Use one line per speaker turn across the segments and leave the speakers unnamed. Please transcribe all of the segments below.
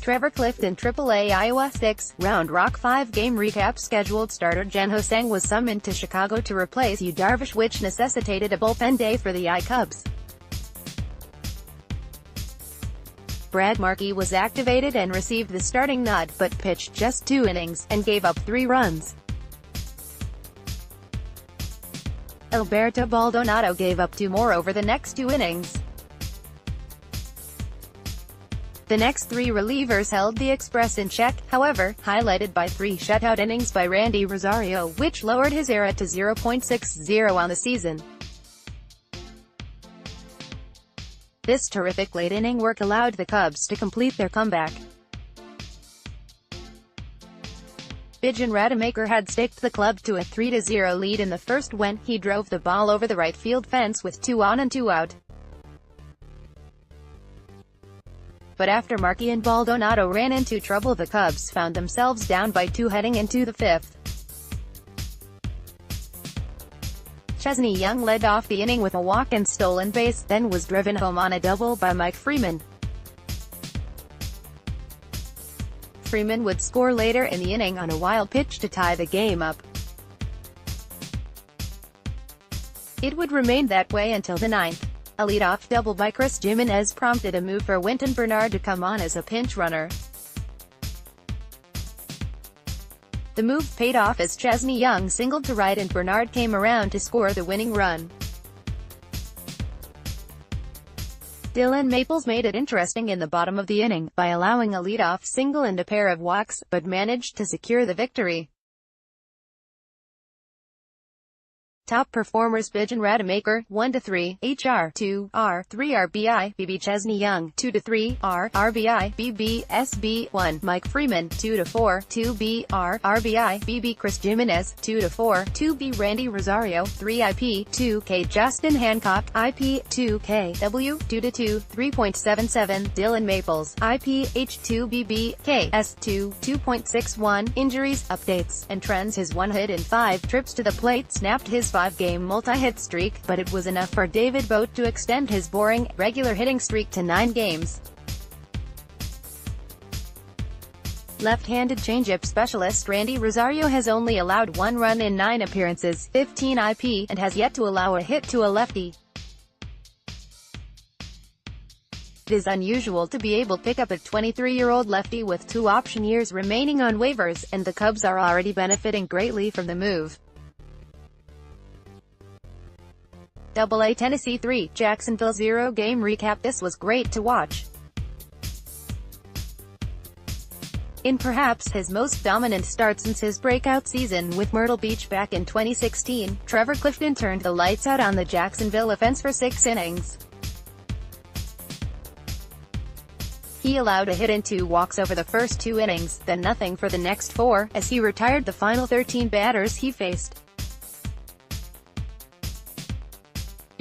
Trevor Clifton AAA Iowa 6-round Rock 5-game recap. Scheduled starter Jen-Ho Tseng was summoned to Chicago to replace Yu Darvish, which necessitated a bullpen day for the Cubs. Markey was activated and received the starting nod, but pitched just 2 innings, and gave up 3 runs. Alberto Baldonado gave up 2 more over the next 2 innings. The next 3 relievers held the Express in check, however, highlighted by 3 shutout innings by Randy Rosario, which lowered his ERA to 0.60 on the season. This terrific late-inning work allowed the Cubs to complete their comeback. Bijan Rademacher had staked the club to a 3-0 lead in the first when he drove the ball over the right field fence with 2 on and 2 out. But after Markey and Baldonado ran into trouble, the Cubs found themselves down by 2 heading into the 5th. Chesney Young led off the inning with a walk and stolen base, then was driven home on a double by Mike Freeman. Freeman would score later in the inning on a wild pitch to tie the game up. It would remain that way until the 9th. A leadoff double by Chris Jimenez prompted a move for Wynton Bernard to come on as a pinch runner. The move paid off as Chesney Young singled to right and Bernard came around to score the winning run. Dylan Maples made it interesting in the bottom of the inning, by allowing a leadoff single and a pair of walks, but managed to secure the victory. Top performers: Bijan Rademacher, 1-3, HR, 2R, 3 RBI, BB Chesney Young, 2-3, R, RBI, BB, SB, 1, Mike Freeman, 2-4, 2B, R, RBI, BB Chris Jimenez, 2-4, 2B Randy Rosario, 3 IP, 2K Justin Hancock, IP, 2K W, 2-2, 3.77, Dylan Maples, IP, H2BB, KS2, 2.61, injuries, updates, and trends. His 1 hit in 5 trips to the plate snapped his 5-game multi-hit streak, but it was enough for David Bote to extend his boring, regular hitting streak to 9 games. Left-handed changeup specialist Randy Rosario has only allowed 1 run in 9 appearances, 15 IP, and has yet to allow a hit to a lefty. It is unusual to be able to pick up a 23-year-old lefty with 2 option years remaining on waivers, and the Cubs are already benefiting greatly from the move. AA Tennessee 3, Jacksonville 0 game recap. This was great to watch. In perhaps his most dominant start since his breakout season with Myrtle Beach back in 2016, Trevor Clifton turned the lights out on the Jacksonville offense for 6 innings. He allowed a hit and 2 walks over the first 2 innings, then nothing for the next 4, as he retired the final 13 batters he faced.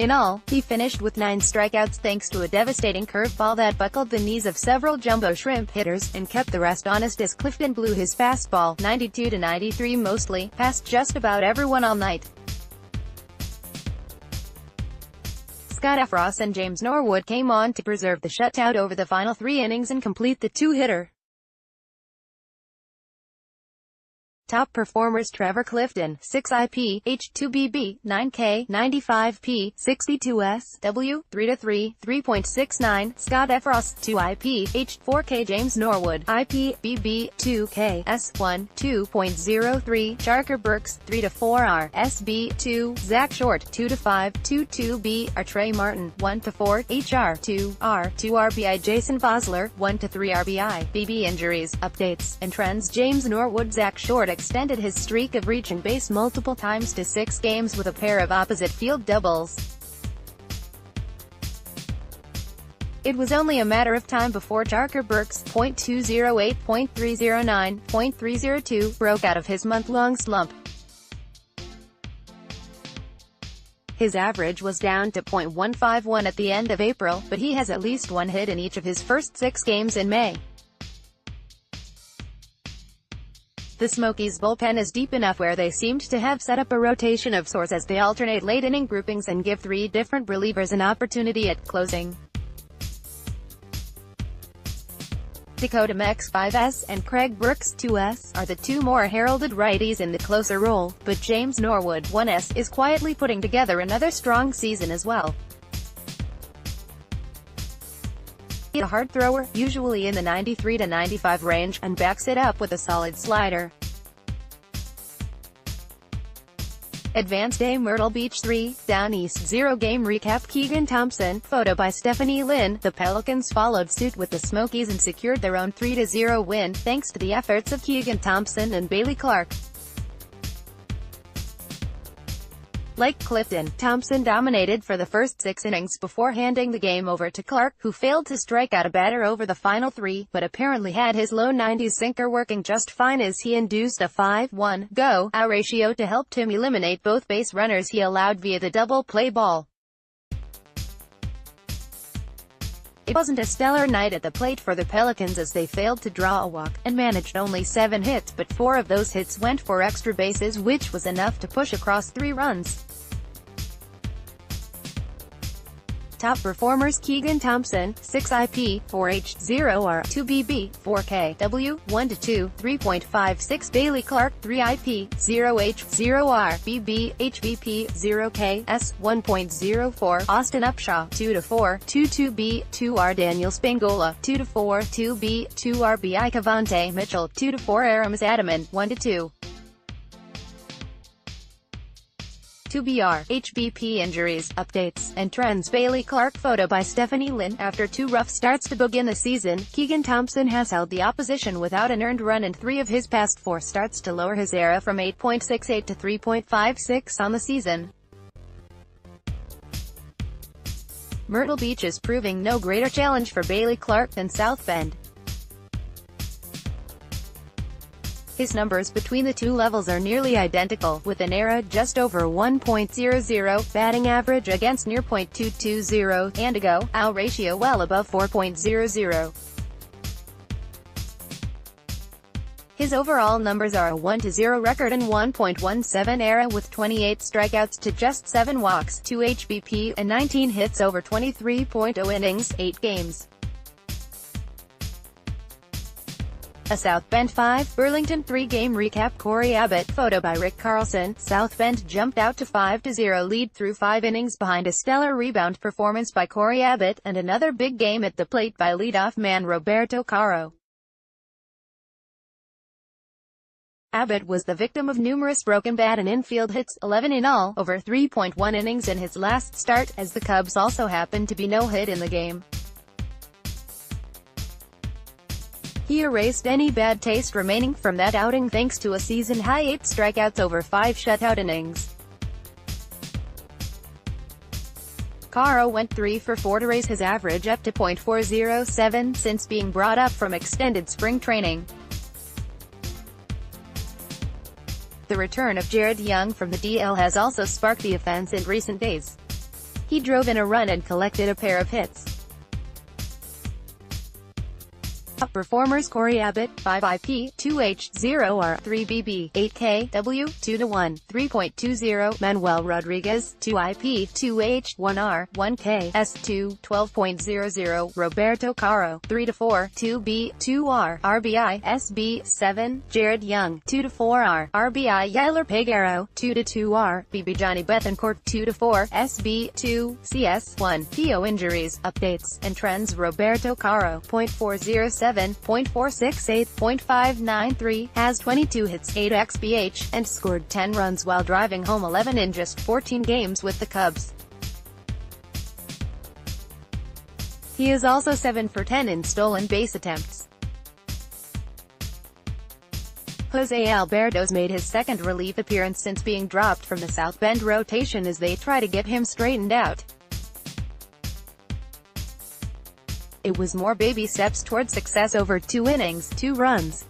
In all, he finished with 9 strikeouts thanks to a devastating curveball that buckled the knees of several jumbo shrimp hitters, and kept the rest honest as Clifton blew his fastball, 92-93 mostly, past just about everyone all night. Scott Efros and James Norwood came on to preserve the shutout over the final 3 innings and complete the 2-hitter. Top performers: Trevor Clifton, 6 IP, H2BB, 9K, 95P, 62S, W, 3-3, 3.69, Scott Efros, 2 IP, H4K, James Norwood, IP, BB, 2K, S1, 2.03, Jarker Burks, 3-4R, SB, 2, Zach Short, 2-5, 2-2B, R. Trey Martin, 1-4, HR, 2R, 2 RBI, Jason Vosler, 1-3 RBI, BB injuries, updates, and trends. James Norwood. Zach Short extended his streak of reaching base multiple times to 6 games with a pair of opposite field doubles. It was only a matter of time before Jarker Burks, .208, .309, .302, broke out of his month-long slump. His average was down to .151 at the end of April, but he has at least 1 hit in each of his first 6 games in May. The Smokies' bullpen is deep enough where they seemed to have set up a rotation of sorts as they alternate late-inning groupings and give 3 different relievers an opportunity at closing. Dakota Mex 5S, and Craig Brooks 2S, are the two more heralded righties in the closer role, but James Norwood 1S is quietly putting together another strong season as well. He's a hard thrower, usually in the 93 to 95 range, and backs it up with a solid slider. Advanced Day Myrtle Beach 3, Down East 0 Game Recap. Keegan Thompson, photo by Stephanie Lynn. The Pelicans followed suit with the Smokies and secured their own 3-0 win, thanks to the efforts of Keegan Thompson and Bailey Clark. Like Clifton, Thompson dominated for the first 6 innings before handing the game over to Clark, who failed to strike out a batter over the final 3, but apparently had his low 90s sinker working just fine as he induced a 5-1 go-out ratio to help him eliminate both base runners he allowed via the double play ball. It wasn't a stellar night at the plate for the Pelicans as they failed to draw a walk, and managed only 7 hits, but 4 of those hits went for extra bases, which was enough to push across 3 runs. Top performers: Keegan Thompson, 6 IP, 4H, 0R, 2 BB, 4 KW, 1-2, 3.56 Bailey Clark, 3 IP, 0H, 0R, BB, HBP, 0 KS, 1.04 Austin Upshaw, 2-4, 2-2B, 2R Daniel Spangola, 2-4, 2B, 2RBI Cavante Mitchell, 2-4 Aramis Adaman, 1-2. 2BR, HBP injuries, updates, and trends. Bailey Clark, photo by Stephanie Lynn. After 2 rough starts to begin the season, Keegan Thompson has held the opposition without an earned run in 3 of his past 4 starts to lower his ERA from 8.68 to 3.56 on the season. Myrtle Beach is proving no greater challenge for Bailey Clark than South Bend. His numbers between the 2 levels are nearly identical, with an ERA just over 1.00, batting average against near .220, and a go-out ratio well above 4.00. His overall numbers are a 1-0 record and 1.17 ERA with 28 strikeouts to just 7 walks, 2 HBP, and 19 hits over 23.0 innings, 8 games. A South Bend 5, Burlington 3 Game Recap. Corey Abbott, photo by Rick Carlson. South Bend jumped out to 5-0 lead through 5 innings behind a stellar rebound performance by Corey Abbott, and another big game at the plate by leadoff man Roberto Caro. Abbott was the victim of numerous broken bat and infield hits, 11 in all, over 3.1 innings in his last start, as the Cubs also happened to be no hit in the game. He erased any bad taste remaining from that outing thanks to a season-high 8 strikeouts over 5 shutout innings. Caro went 3 for 4 to raise his average up to .407 since being brought up from extended spring training. The return of Jared Young from the DL has also sparked the offense in recent days. He drove in a run and collected a pair of hits. Top performers: Corey Abbott, 5 IP, 2H, 0R, 3 BB, 8 KW, 2-1, 3.20 Manuel Rodriguez, 2 IP, 2H, 1R, 1 KS, 2, 12.00 Roberto Caro, 3-4, 2B, 2R, RBI, SB, 7 Jared Young, 2-4R, RBI Yler Peguero, 2-2R, BB Johnny Bethancourt, 2-4, SB, 2, CS, 1 PO injuries, updates, and trends. Roberto Caro, .407, .468, .593, has 22 hits, 8 XBH, and scored 10 runs while driving home 11 in just 14 games with the Cubs. He is also 7 for 10 in stolen base attempts. Jose Alberto's made his second relief appearance since being dropped from the South Bend rotation as they try to get him straightened out. It was more baby steps toward success over 2 innings, 2 runs.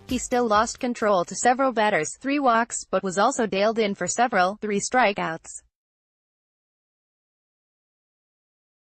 He still lost control to several batters, 3 walks, but was also nailed in for several, 3 strikeouts.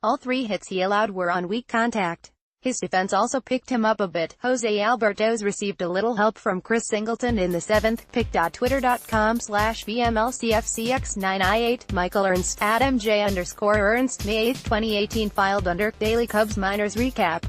All 3 hits he allowed were on weak contact. His defense also picked him up a bit. Jose Alberto's received a little help from Chris Singleton in the 7th. Pick.twitter.com/VMLCFCX9I8. Michael Ernst, Adam J_Ernst, May 8, 2018. Filed under Daily Cubs Minors Recap.